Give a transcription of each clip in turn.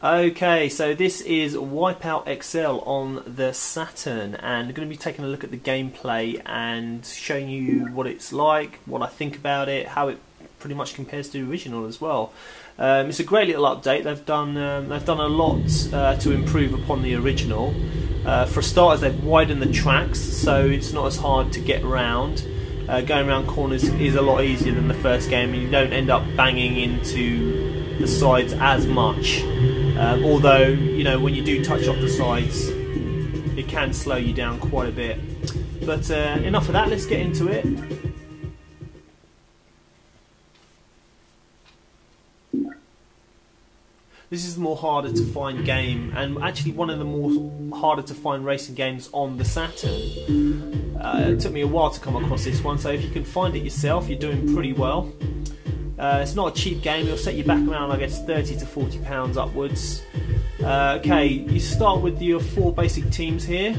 Okay, so this is Wipeout XL on the Saturn, and I'm going to be taking a look at the gameplay and showing you what it's like, what I think about it, how it pretty much compares to the original as well. It's a great little update. They've done a lot to improve upon the original. For starters, they've widened the tracks, so it's not as hard to get around. Going around corners is a lot easier than the first game, and you don't end up banging into the sides as much. Although, you know, when you do touch off the sides, it can slow you down quite a bit. But enough of that, let's get into it. This is the more harder to find game, and actually one of the more harder to find racing games on the Saturn. It took me a while to come across this one, so if you can find it yourself, you're doing pretty well. It's not a cheap game. It'll set you back around, I guess, £30 to £40 upwards. Okay, you start with your 4 basic teams here,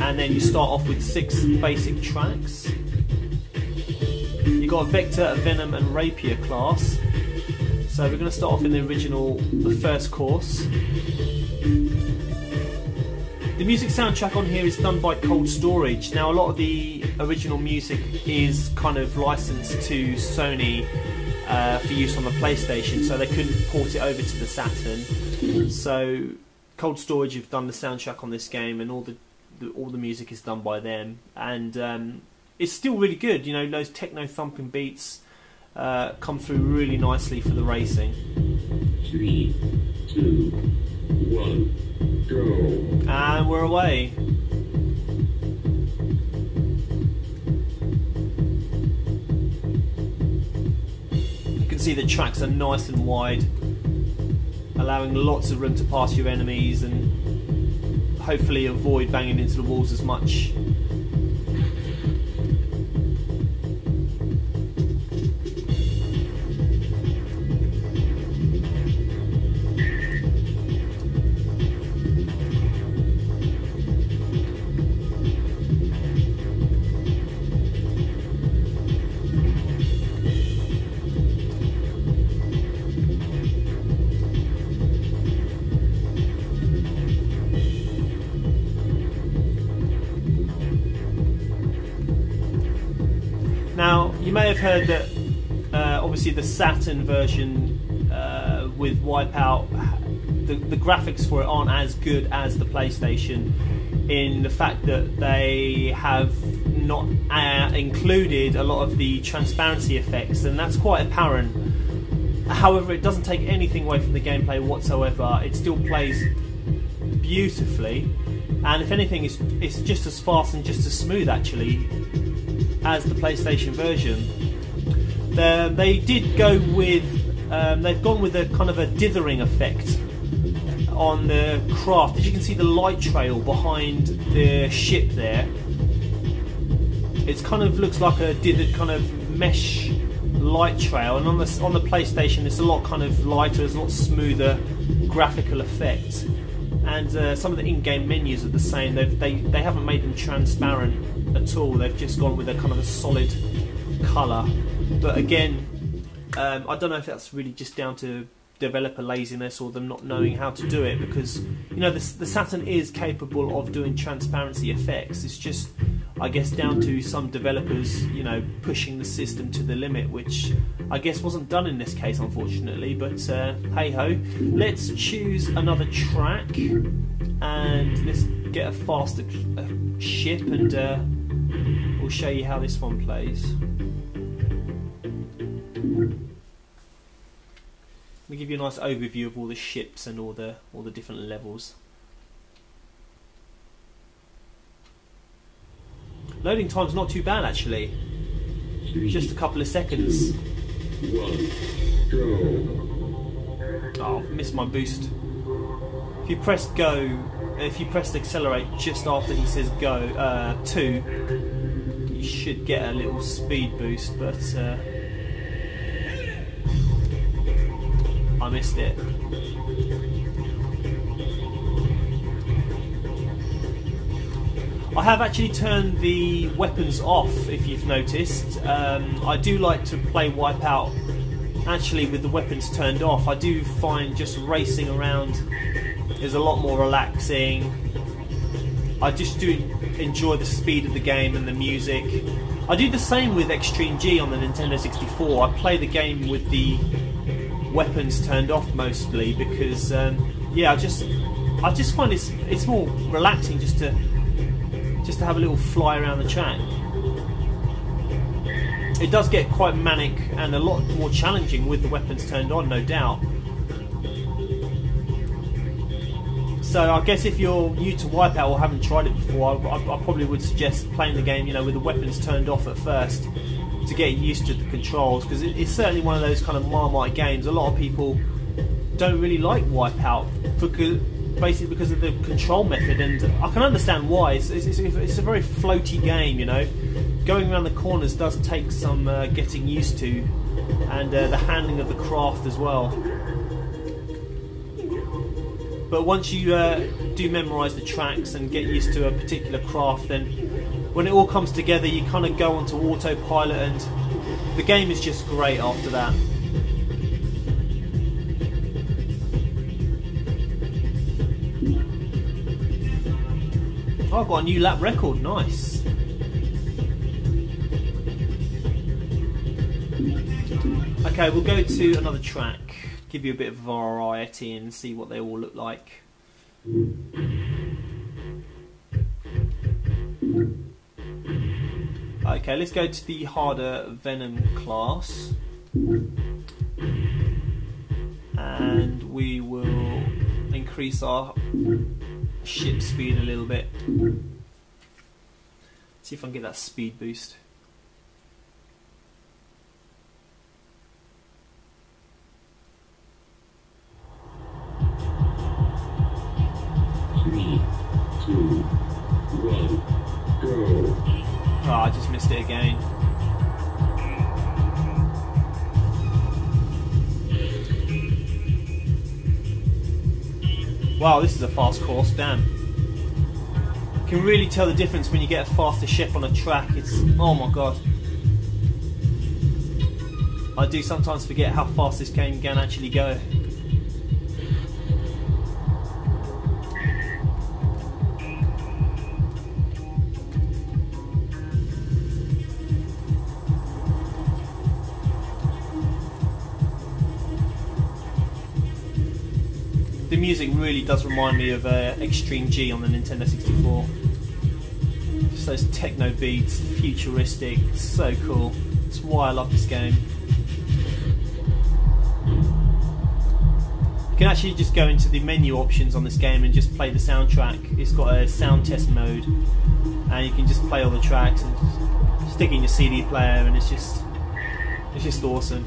and then you start off with 6 basic tracks. You've got a Vector, a Venom and Rapier class. So we're going to start off in the first course. The music soundtrack on here is done by Cold Storage. Now, a lot of the original music is kind of licensed to Sony for use on the PlayStation, so they couldn't port it over to the Saturn. So Cold Storage have done the soundtrack on this game, and all the music is done by them. And it's still really good. You know, those techno thumping beats come through really nicely for the racing. 3, 2, 1, go! And we're away. You can see the tracks are nice and wide, allowing lots of room to pass your enemies and hopefully avoid banging into the walls as much. Now, you may have heard that obviously the Saturn version with Wipeout, the graphics for it aren't as good as the PlayStation, in the fact that they have not included a lot of the transparency effects, and that's quite apparent. However, it doesn't take anything away from the gameplay whatsoever. It still plays beautifully, and if anything, it's just as fast and just as smooth actually as the PlayStation version. They did go with they've gone with a kind of a dithering effect on the craft. As you can see, the light trail behind the ship there, it kind of looks like a dithered kind of mesh light trail, and on the PlayStation it's a lot kind of lighter, it's a lot smoother graphical effect. And some of the in-game menus are the same. They haven't made them transparent at all. They've just gone with a kind of a solid colour. But again, I don't know if that's really just down to developer laziness or them not knowing how to do it, because you know the Saturn is capable of doing transparency effects. It's just, I guess, down to some developers, you know, pushing the system to the limit, which I guess wasn't done in this case, unfortunately. But hey ho, let's choose another track and let's get a faster ship, and we'll show you how this one plays. Let me give you a nice overview of all the ships and all the different levels. Loading time's not too bad actually. Just a couple of seconds. 1, go! Oh, missed my boost. If you press go, if you press accelerate just after he says go, 2, you should get a little speed boost, but I missed it. I have actually turned the weapons off, if you've noticed. I do like to play Wipeout actually with the weapons turned off, I do find just racing around is a lot more relaxing. I just do enjoy the speed of the game and the music. I do the same with Extreme G on the Nintendo 64. I play the game with the weapons turned off mostly because yeah, I just find it's more relaxing just to have a little fly around the track. It does get quite manic and a lot more challenging with the weapons turned on, no doubt. So I guess if you're new to Wipeout or haven't tried it before, I probably would suggest playing the game, you know, with the weapons turned off at first to get used to the controls, because it's certainly one of those kind of Marmite games. A lot of people don't really like Wipeout basically because of the control method, and I can understand why. It's a very floaty game, you know. Going around the corners does take some getting used to, and the handling of the craft as well. But once you do memorise the tracks and get used to a particular craft, then when it all comes together you kind of go onto autopilot and the game is just great after that. Oh, I've got a new lap record, nice. Okay, we'll go to another track. Give you a bit of variety and see what they all look like. Okay, let's go to the harder Venom class, and we will increase our ship speed a little bit. See if I can get that speed boost. Oh, I just missed it again. Wow, this is a fast course, damn. You can really tell the difference when you get a faster ship on a track. It's, oh my god. I do sometimes forget how fast this game can actually go. The music really does remind me of Extreme G on the Nintendo 64. Just those techno beats, futuristic, so cool. That's why I love this game. You can actually just go into the menu options on this game and just play the soundtrack. It's got a sound test mode, and you can just play all the tracks and just stick it in your CD player, and it's just awesome.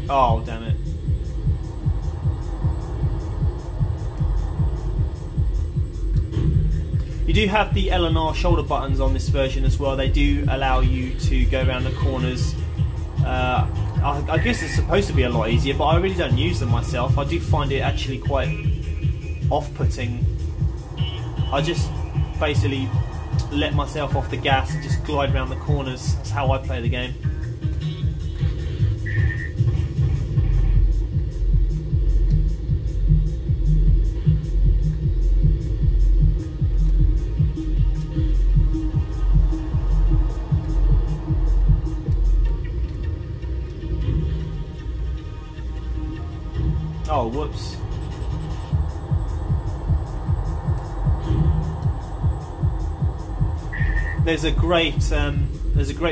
Oh, damn it. You do have the L and R shoulder buttons on this version as well. They do allow you to go around the corners. I guess it's supposed to be a lot easier, but I really don't use them myself. I do find it actually quite off-putting. I just basically let myself off the gas and just glide around the corners. That's how I play the game. Oh, whoops. There's a great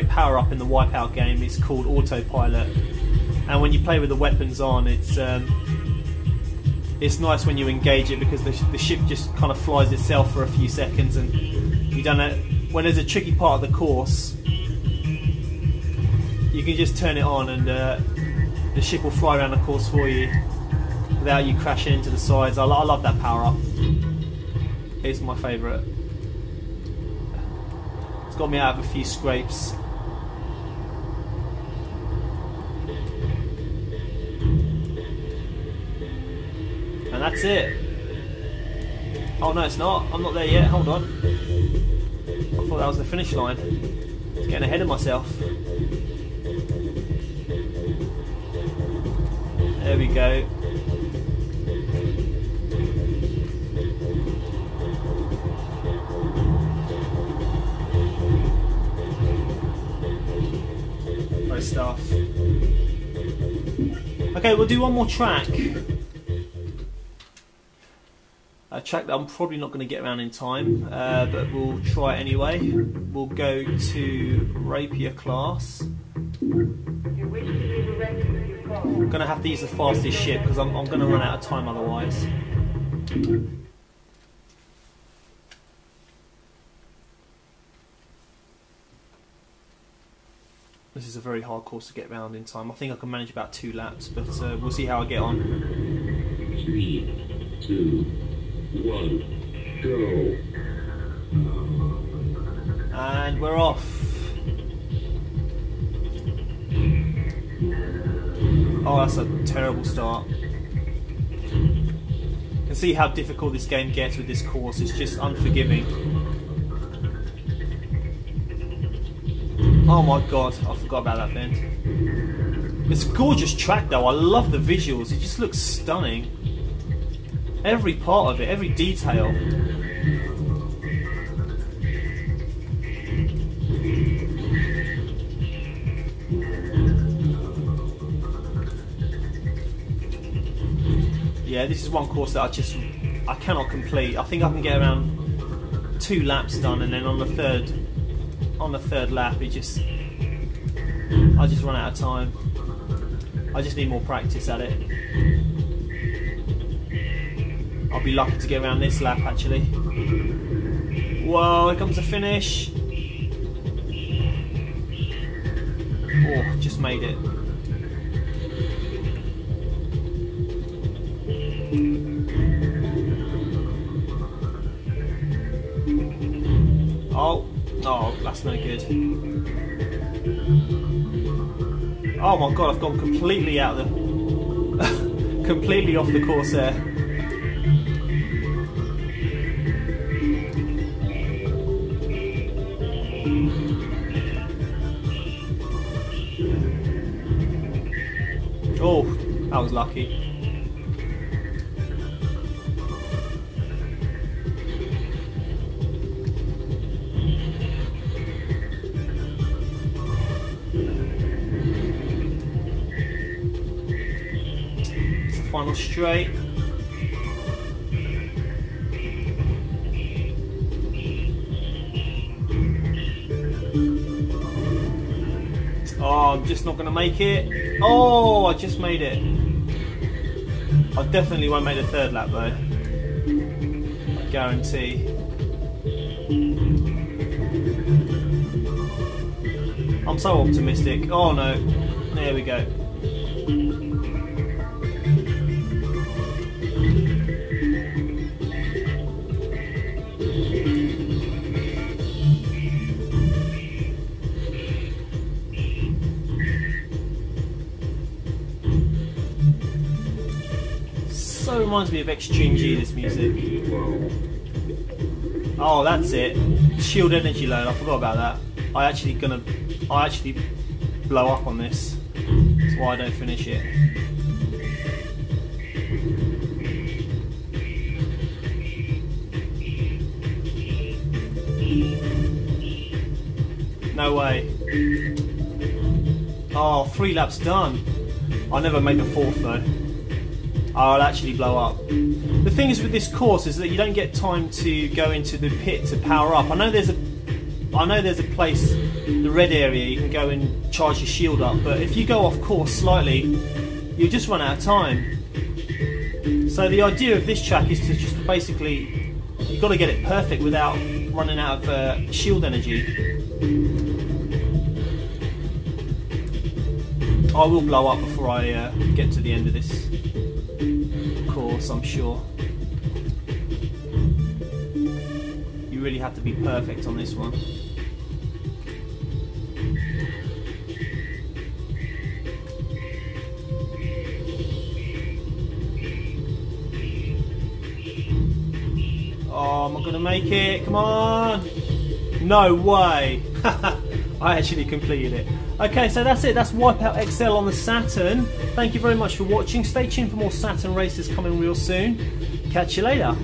power up in the Wipeout game. It's called autopilot, and when you play with the weapons on, it's nice when you engage it because the ship just kind of flies itself for a few seconds, and you don't know when there's a tricky part of the course. You can just turn it on, and the ship will fly around the course for you without you crashing into the sides. I love that power up. It's my favourite. It's got me out of a few scrapes. And that's it. Oh no, it's not. I'm not there yet. Hold on. I thought that was the finish line. Getting ahead of myself. There we go. Great stuff. Okay, we'll do one more track. A track that I'm probably not going to get around in time, but we'll try it anyway. We'll go to Rapier class. I'm going to have to use the fastest ship because I'm going to run out of time otherwise. This is a very hard course to get around in time. I think I can manage about 2 laps, but we'll see how I get on. 3, 2, 1, go. And we're off. Oh, that's a terrible start. You can see how difficult this game gets with this course. It's just unforgiving. Oh my god, I forgot about that bend. It's a gorgeous track though. I love the visuals. It just looks stunning. Every part of it, every detail. Yeah, this is one course that I cannot complete. I think I can get around 2 laps done, and then on the third lap, I just run out of time. I just need more practice at it. I'll be lucky to get around this lap actually. Whoa, here comes the finish. Oh, just made it. Oh, that's no good. Oh my god, I've gone completely out of the... completely off the course there. Oh, that was lucky. Final straight. Oh, I'm just not going to make it. Oh, I just made it. I definitely won't make the 3rd lap though. I guarantee. I'm so optimistic. Oh no. There we go. So reminds me of Extreme G, this music. Oh, that's it. Shield energy load. I forgot about that. I actually blow up on this. That's why I don't finish it. No way. Oh, 3 laps done. I'll never make the 4th though. I'll actually blow up. The thing is with this course is that you don't get time to go into the pit to power up. I know there's a place, the red area, you can go and charge your shield up, but if you go off course slightly, you'll just run out of time. So the idea of this track is to just basically, you've got to get it perfect without running out of shield energy. I will blow up before I get to the end of this course, I'm sure. You really have to be perfect on this one. Oh, am I going to make it? Come on! No way! I I actually completed it. Okay, so that's it. That's Wipeout XL on the Saturn. Thank you very much for watching. Stay tuned for more Saturn races coming real soon. Catch you later.